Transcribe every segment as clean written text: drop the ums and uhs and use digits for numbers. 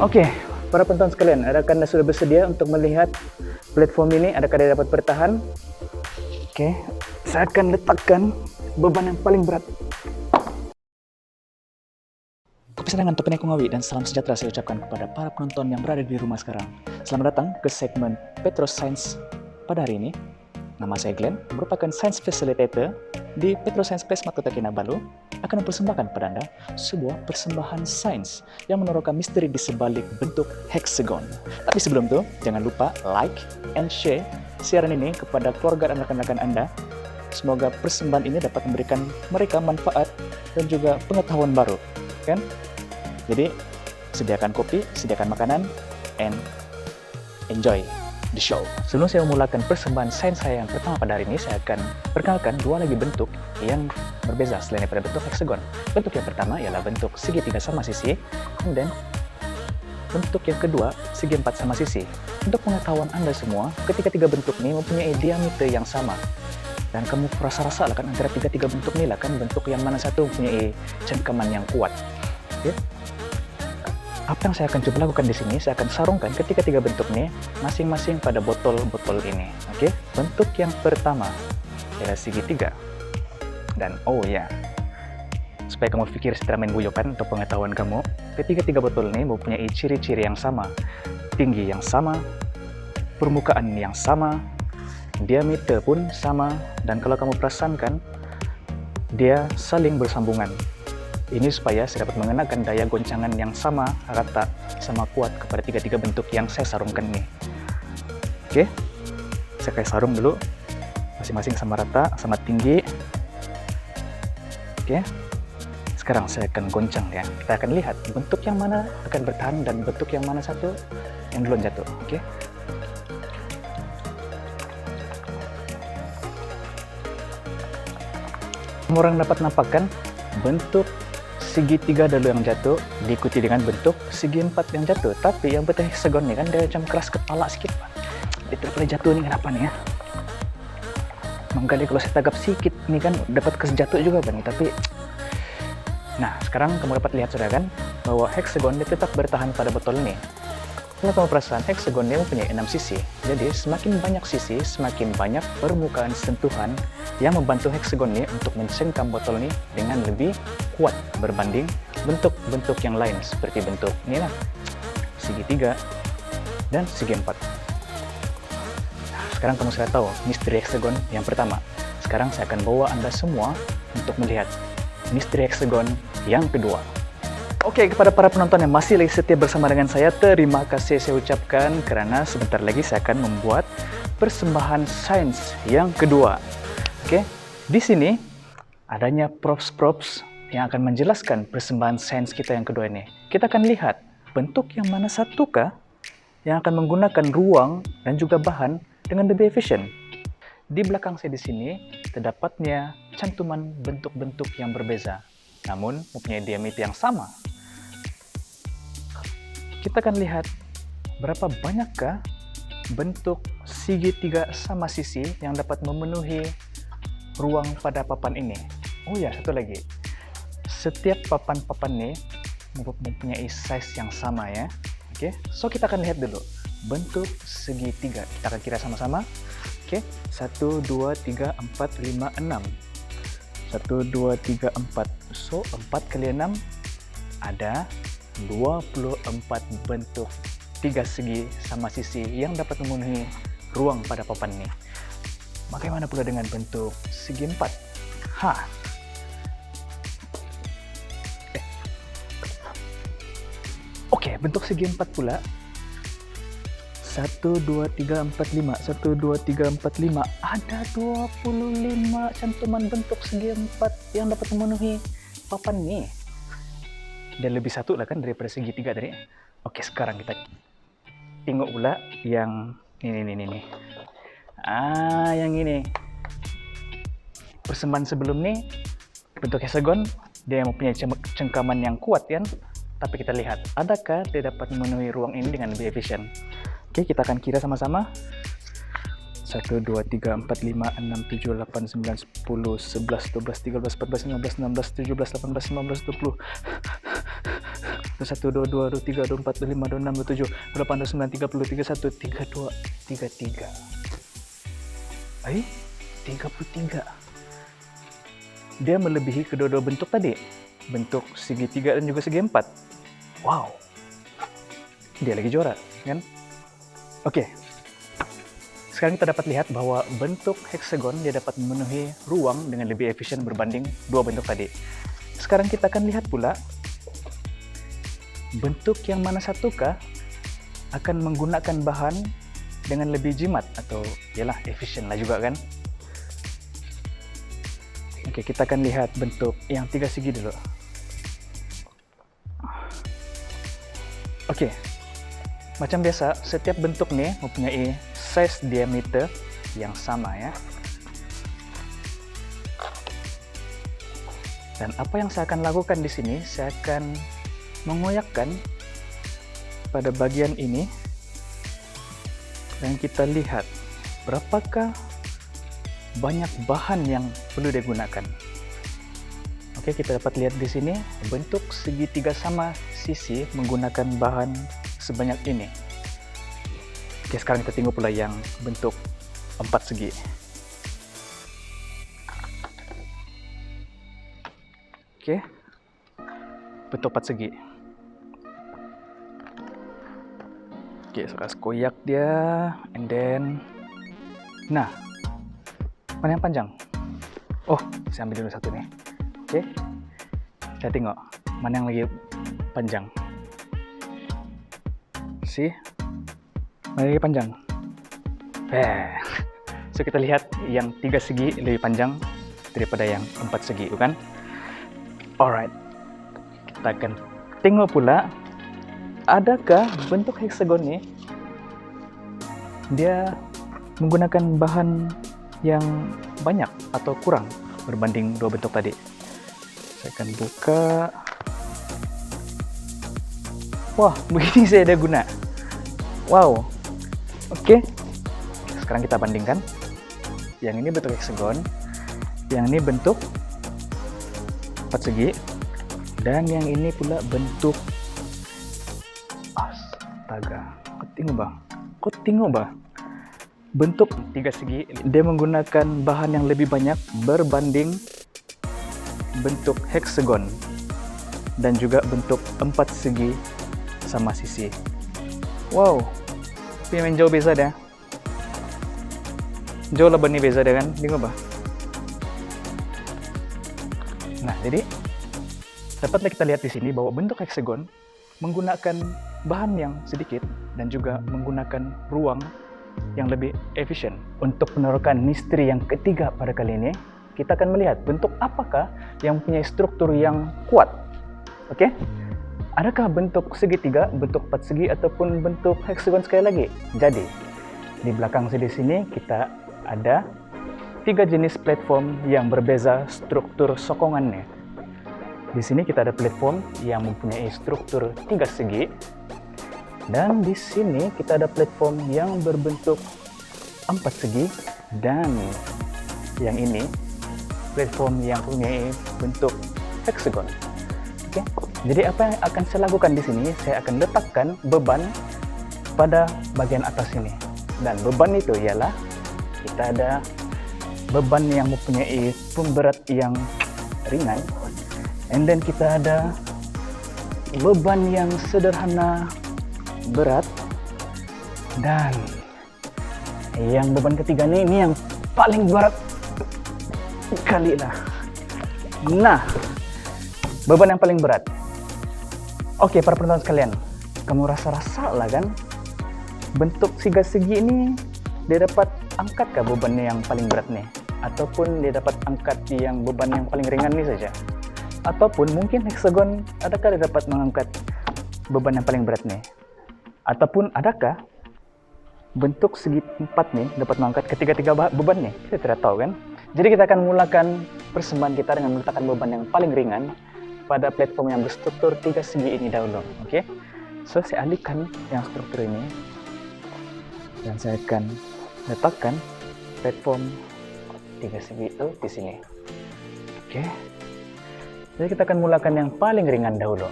Oke, para penonton sekalian, adakah Anda sudah bersedia untuk melihat platform ini? Adakah dia dapat bertahan? Oke, saya akan letakkan beban yang paling berat. Kepesangan Topeng Kungawi dan salam sejahtera saya ucapkan kepada para penonton yang berada di rumah sekarang. Selamat datang ke segmen Petros Science pada hari ini. Nama saya Glenn, merupakan Science Facilitator di Petros Science Place Kota Kinabalu, akan mempersembahkan kepada Anda sebuah persembahan sains yang meneroka misteri di sebalik bentuk hexagon. Tapi sebelum itu, jangan lupa like and share siaran ini kepada keluarga dan rekan-rekan Anda. Semoga persembahan ini dapat memberikan mereka manfaat dan juga pengetahuan baru, kan? Jadi, sediakan kopi, sediakan makanan, and enjoy the show. Sebelum saya memulakan persembahan sains saya yang pertama pada hari ini, saya akan perkenalkan dua lagi bentuk yang berbeza selain daripada bentuk hexagon. Bentuk yang pertama ialah bentuk segitiga sama sisi, dan bentuk yang kedua segi empat sama sisi. Untuk pengetahuan Anda semua, ketika tiga bentuk ini mempunyai diameter yang sama, dan kamu rasa-rasa lah kan antara tiga bentuk ini lah kan bentuk yang mana satu mempunyai cengkaman yang kuat. Okay? Apa yang saya akan coba lakukan di sini, saya akan sarungkan ketika tiga bentuk ini masing-masing pada botol-botol ini. Oke, bentuk yang pertama adalah segitiga. Dan oh ya, supaya kamu pikir setelah main guyokan untuk pengetahuan kamu, ketika tiga botol ini mempunyai ciri-ciri yang sama, tinggi yang sama, permukaan yang sama, diameter pun sama, dan kalau kamu perasaankan, dia saling bersambungan. Ini supaya saya dapat mengenakan daya goncangan yang sama, rata, sama kuat kepada tiga-tiga bentuk yang saya sarungkan ini. Oke, saya kayak sarung dulu, masing-masing sama rata, sama tinggi. Oke, sekarang saya akan goncang ya. Kita akan lihat bentuk yang mana akan bertahan dan bentuk yang mana satu yang duluan jatuh. Oke. Orang dapat nampakkan bentuk segitiga dulu yang jatuh, diikuti dengan bentuk segi empat yang jatuh. Tapi yang bentuk hexagon ini kan dia macam keras kepala sedikit, Pak. Dia terpilih jatuh nih, kenapa nih ya? Menggali kalau saya tagap sedikit ini kan dapat kesejatuh juga Pak nih, tapi nah, sekarang kamu dapat lihat sudah kan bahwa hexagon dia tetap bertahan pada botol ini. Kalau kamu perasan, hexagon dia mempunyai 6 sisi. Jadi semakin banyak sisi, semakin banyak permukaan sentuhan yang membantu hexagon ini untuk mencengkam botol ini dengan lebih kuat berbanding bentuk-bentuk yang lain seperti bentuk inilah segitiga dan segi empat. Nah, sekarang kamu sudah tahu misteri hexagon yang pertama. Sekarang saya akan bawa Anda semua untuk melihat misteri hexagon yang kedua. Oke, kepada para penonton yang masih lagi setia bersama dengan saya, terima kasih saya ucapkan karena sebentar lagi saya akan membuat persembahan sains yang kedua. Oke, di sini adanya props-props yang akan menjelaskan persembahan sains kita yang kedua ini. Kita akan lihat bentuk yang mana satukah yang akan menggunakan ruang dan juga bahan dengan lebih efisien. Di belakang saya di sini terdapatnya cantuman bentuk-bentuk yang berbeza, namun mempunyai diameter yang sama. Kita akan lihat berapa banyakkah bentuk segitiga sama sisi yang dapat memenuhi ruang pada papan ini. Oh ya, satu lagi. Setiap papan-papan ini mempunyai size yang sama ya. Oke, so kita akan lihat dulu bentuk segitiga. Kita akan kira sama-sama. Oke, 1, 2, 3, 4, 5, 6. 1, 2, 3, 4. So, 4 kali 6 ada 24 bentuk tiga segi sama sisi yang dapat memenuhi ruang pada papan ini. Bagaimana pula dengan bentuk segi empat? Oke, bentuk segi empat pula 1, 2, 3, 4, 5. 1, 2, 3, 4, 5. Ada 25 cantuman bentuk segi empat yang dapat memenuhi papan ini. Dan lebih satu lah kan daripada segitiga tadi. Oke, sekarang kita tengok pula yang ini. Yang ini. Persembahan sebelum ini bentuk hexagon, dia mempunyai cengkaman yang kuat kan. Tapi kita lihat, adakah dia dapat memenuhi ruang ini dengan lebih efisien? Oke, kita akan kira sama-sama. 1, 2, 3, 4, 5, 6, 7, 8, 9, 10, 11, 12, 13, 14, 15, 16, 17, 18, 19, 20, 21, 22, 23, 24, 25, 26, 27, 28, 29, 30, 31, 32, 33. 33. Dia melebihi kedua-dua bentuk tadi. Bentuk segitiga dan juga segi empat. Wow. Dia lagi juara, kan? Oke. Sekarang kita dapat lihat bahwa bentuk heksagon dia dapat memenuhi ruang dengan lebih efisien berbanding dua bentuk tadi. Sekarang kita akan lihat pula bentuk yang mana satukah akan menggunakan bahan dengan lebih jimat atau yalah efisien lah juga kan. Oke, kita akan lihat bentuk yang tiga segi dulu. Oke, macam biasa setiap bentuk nih mempunyai size diameter yang sama ya. Dan apa yang saya akan lakukan di sini, saya akan mengoyakkan pada bagian ini dan kita lihat berapakah banyak bahan yang perlu digunakan. Oke, kita dapat lihat di sini bentuk segitiga sama sisi menggunakan bahan sebanyak ini. Oke, sekarang kita tengok pula yang bentuk empat segi. Oke, bentuk empat segi. Oke, sekarang koyak dia, and then, nah, mana yang panjang? Oh, saya ambil dulu satu nih. Oke, saya tengok mana yang lagi panjang. Mana lagi panjang? So kita lihat yang tiga segi lebih panjang daripada yang empat segi, bukan? Alright, kita akan tengok pula adakah bentuk heksagon ini dia menggunakan bahan yang banyak atau kurang berbanding dua bentuk tadi. Saya akan buka. Wah, begini saya ada guna. Wow. Oke. Sekarang kita bandingkan. Yang ini bentuk heksagon, yang ini bentuk empat segi, dan yang ini pula bentuk astaga. Kau tengok bah. Bentuk tiga segi dia menggunakan bahan yang lebih banyak berbanding bentuk heksagon dan juga bentuk empat segi sama sisi. Wow, ini main jauh beza dah. Jauh lah bani beza dah kan, tengok bah. Nah, jadi dapatlah kita lihat di sini bahwa bentuk heksagon menggunakan bahan yang sedikit dan juga menggunakan ruang yang lebih efisien. Untuk menerapkan misteri yang ketiga pada kali ini, kita akan melihat bentuk apakah yang punya struktur yang kuat. Oke? Adakah bentuk segitiga, bentuk empat segi, ataupun bentuk heksagon sekali lagi? Jadi, di belakang saya di sini kita ada tiga jenis platform yang berbeza struktur sokongannya. Di sini kita ada platform yang mempunyai struktur tiga segi, dan di sini kita ada platform yang berbentuk empat segi, dan yang ini platform yang mempunyai bentuk heksagon. Oke, jadi apa yang akan saya lakukan di sini? Saya akan letakkan beban pada bagian atas ini, dan beban itu ialah kita ada beban yang mempunyai pemberat yang ringan, and then kita ada beban yang sederhana berat, dan yang beban ketiga ini yang paling berat kali lah. Nah, beban yang paling berat. Oke, para penonton sekalian, kamu rasa-rasa lah kan, bentuk tiga segi ini dia dapat angkatkah bebannya yang paling berat nih, ataupun dia dapat angkat yang beban yang paling ringan nih saja, ataupun mungkin heksagon adakah dia dapat mengangkat beban yang paling berat nih, ataupun adakah bentuk segi empat nih dapat mengangkat ketiga-tiga beban nih? Kita tidak tahu kan. Jadi kita akan memulakan persembahan kita dengan meletakkan beban yang paling ringan pada platform yang berstruktur tiga segi ini dahulu. Oke, so saya alihkan yang struktur ini dan saya akan letakkan platform tiga segi itu di sini. Oke, jadi kita akan mulakan yang paling ringan dahulu.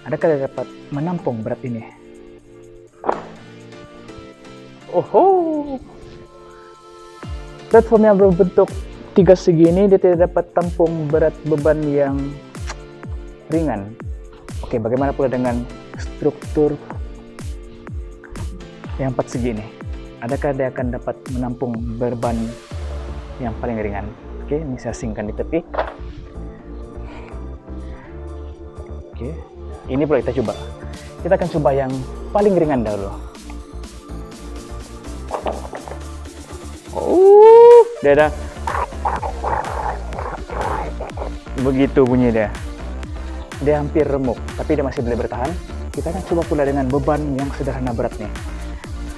adakah dia dapat menampung berat ini? Oh, platform yang berbentuk 3 segi ini dia tidak dapat tampung berat beban yang ringan. Oke, bagaimana pula dengan struktur yang 4 segi ini? Adakah dia akan dapat menampung beban yang paling ringan? Oke, ini saya asingkan di tepi. Oke, ini pula kita coba. Kita akan coba yang paling ringan dahulu. Dia ada begitu bunyi dia. Dia hampir remuk, tapi dia masih boleh bertahan. Kita akan coba pula dengan beban yang sederhana berat nih.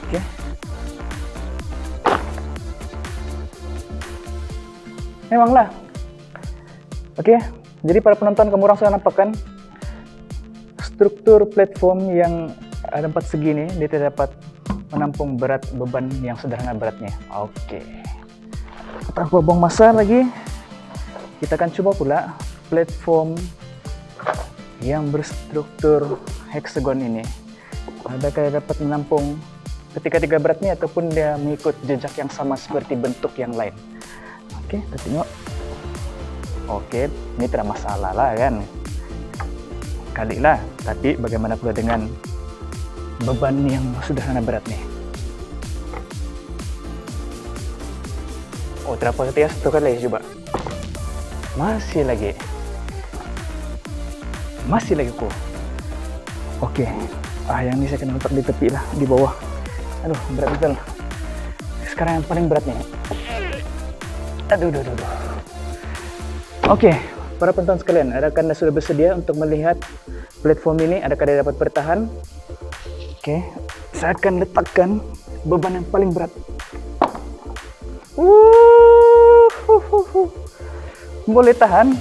Oke. Memanglah. Oke, jadi para penonton, kamu orang sudah nampak kan struktur platform yang ada 4 segi ini, dia tidak dapat menampung berat beban yang sederhana beratnya. Oke. Tanpa buang masa lagi, kita akan coba pula platform yang berstruktur heksagon ini. Adakah dia dapat menampung ketiga beratnya ataupun dia mengikut jejak yang sama seperti bentuk yang lain? Oke, kita tengok. Oke, ini tidak masalah lah kan. Kali lah, tapi bagaimana pula dengan beban yang sederhana berat nih? Oh, terapa ketika satu kali coba. Masih lagi kok. Oke. Yang ini saya kena letak di tepi lah, di bawah. Aduh, berat betul. Sekarang yang paling berat nih. Aduh. Oke, para penonton sekalian, adakah Anda sudah bersedia untuk melihat platform ini? Adakah dia dapat bertahan? Oke, saya akan letakkan beban yang paling berat. Boleh tahan.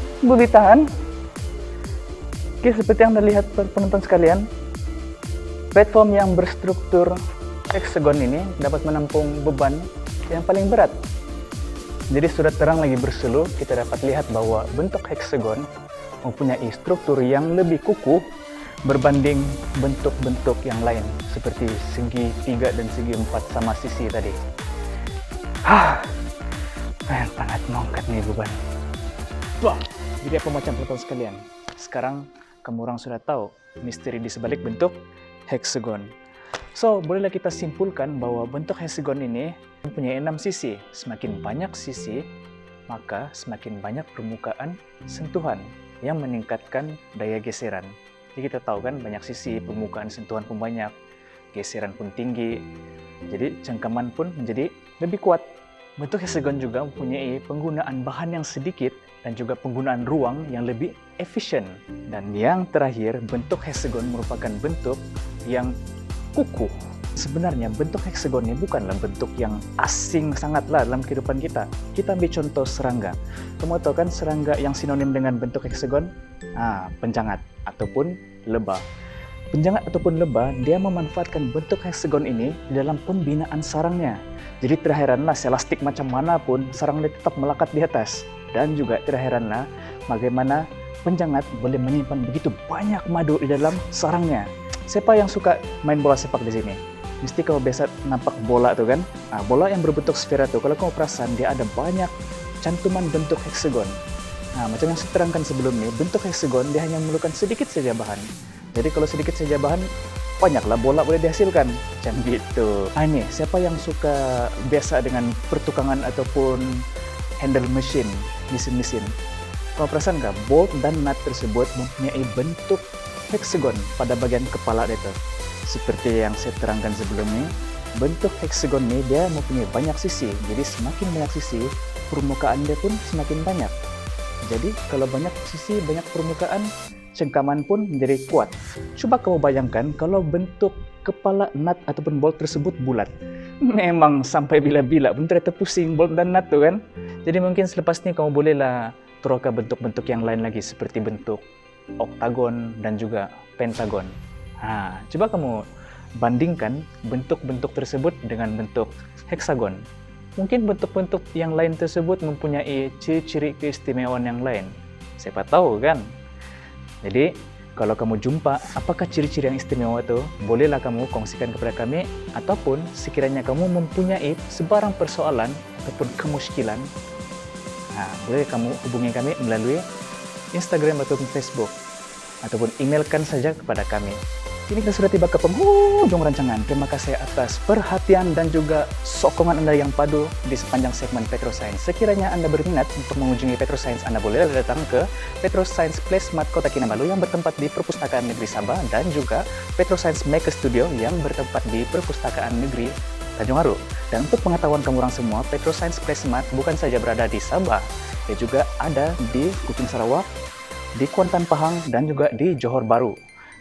Oke, seperti yang Anda lihat penonton sekalian, platform yang berstruktur heksagon ini dapat menampung beban yang paling berat. Jadi sudah terang lagi berselu, kita dapat lihat bahwa bentuk heksagon mempunyai struktur yang lebih kukuh berbanding bentuk-bentuk yang lain seperti segi 3 dan segi 4 sama sisi tadi. Sangat mengangkat nih beban. Wah, jadi apa macam penonton sekalian? Sekarang kamu orang sudah tahu misteri di sebalik bentuk heksagon. So, bolehlah kita simpulkan bahwa bentuk heksagon ini mempunyai 6 sisi. Semakin banyak sisi, maka semakin banyak permukaan sentuhan yang meningkatkan daya geseran. Jadi kita tahu kan, banyak sisi, permukaan sentuhan pun banyak, geseran pun tinggi. Jadi cengkaman pun menjadi lebih kuat. Bentuk heksagon juga mempunyai penggunaan bahan yang sedikit dan juga penggunaan ruang yang lebih efisien. Dan yang terakhir, bentuk heksagon merupakan bentuk yang kukuh. Sebenarnya bentuk heksagon ini bukanlah bentuk yang asing sangatlah dalam kehidupan kita. Kita ambil contoh serangga. Kamu tahu kan serangga yang sinonim dengan bentuk heksagon? Penjangat ataupun lebah. Penjangat ataupun lebah, dia memanfaatkan bentuk heksagon ini di dalam pembinaan sarangnya. Jadi tidak heranlah selastik macam mana pun sarang dia tetap melekat di atas. Dan juga tidak heranlah bagaimana penjangat boleh menyimpan begitu banyak madu di dalam sarangnya. Siapa yang suka main bola sepak di sini? Mesti kamu biasa nampak bola tuh kan? Bola yang berbentuk sfera tuh, kalau kamu perasan dia ada banyak cantuman bentuk heksagon. Macam yang saya terangkan sebelum ini, bentuk heksagon dia hanya memerlukan sedikit saja bahan. Jadi kalau sedikit saja bahan, banyaklah bola boleh dihasilkan. Macam gitu. Ini, siapa yang suka biasa dengan pertukangan ataupun handle mesin? Kamu perasan nggak? Bolt dan nut tersebut mempunyai bentuk heksagon pada bagian kepala itu. Seperti yang saya terangkan sebelumnya, bentuk heksagon ini dia mempunyai banyak sisi. Jadi semakin banyak sisi, permukaan dia pun semakin banyak. Jadi kalau banyak sisi, banyak permukaan, cengkaman pun menjadi kuat. Coba kamu bayangkan kalau bentuk kepala nut ataupun bolt tersebut bulat. Memang sampai bila-bila pun ternyata pusing bolt dan nut tuh kan. Jadi mungkin selepasnya kamu bolehlah teroka bentuk-bentuk yang lain lagi seperti bentuk oktagon dan juga pentagon. Coba kamu bandingkan bentuk-bentuk tersebut dengan bentuk heksagon. Mungkin bentuk-bentuk yang lain tersebut mempunyai ciri-ciri keistimewaan yang lain. Siapa tahu kan? Jadi, Kalau kamu jumpa apakah ciri-ciri yang istimewa itu, bolehlah kamu kongsikan kepada kami, ataupun sekiranya kamu mempunyai sebarang persoalan ataupun kemusykilan, boleh kamu hubungi kami melalui Instagram ataupun Facebook, ataupun emailkan saja kepada kami. Kini kita sudah tiba ke penghujung rancangan. Terima kasih atas perhatian dan juga sokongan Anda yang padu di sepanjang segmen Petroscience. Sekiranya Anda berminat untuk mengunjungi Petroscience, Anda boleh datang ke Petroscience Placemat Kota Kinabalu yang bertempat di Perpustakaan Negeri Sabah, dan juga Petroscience Maker Studio yang bertempat di Perpustakaan Negeri Tanjung Aru. Dan untuk pengetahuan kamu orang semua, Petroscience Placemat bukan saja berada di Sabah, dia juga ada di Kuping Sarawak, di Kuantan Pahang, dan juga di Johor Bahru.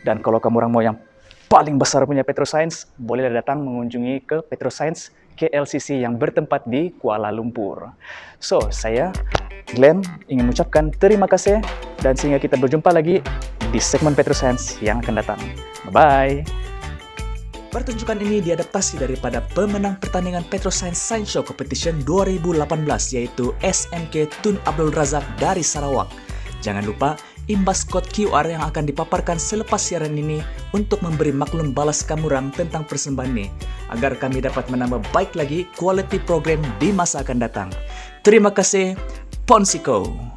Dan kalau kamu orang mau yang paling besar punya Petroscience, bolehlah datang mengunjungi ke Petroscience KLCC yang bertempat di Kuala Lumpur. So, saya Glenn ingin mengucapkan terima kasih, dan sehingga kita berjumpa lagi di segmen Petroscience yang akan datang. Bye-bye! Pertunjukan ini diadaptasi daripada pemenang pertandingan Petroscience Science Show Competition 2018, yaitu SMK Tun Abdul Razak dari Sarawak. Jangan lupa imbas kod QR yang akan dipaparkan selepas siaran ini untuk memberi maklum balas kamurang tentang persembahan ini, agar kami dapat menambah baik lagi quality program di masa akan datang. Terima kasih, Ponsiko.